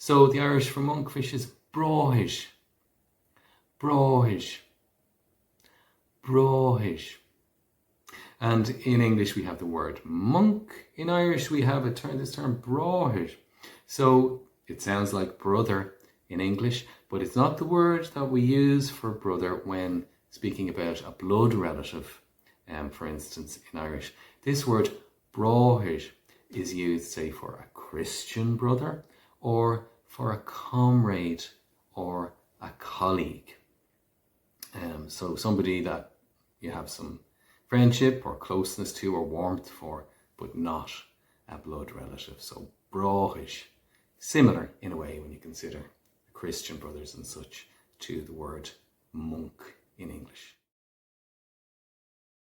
So the Irish for monkfish is brathis, brathis, brathis. And in English we have the word monk. In Irish we have this term brathis. So it sounds like brother in English, but it's not the word that we use for brother when speaking about a blood relative. For instance, in Irish, this word brathis is used, say, for a Christian brother or for a comrade or a colleague. So somebody that you have some friendship or closeness to or warmth for, but not a blood relative. So brathis, similar in a way when you consider Christian brothers and such to the word monk in English.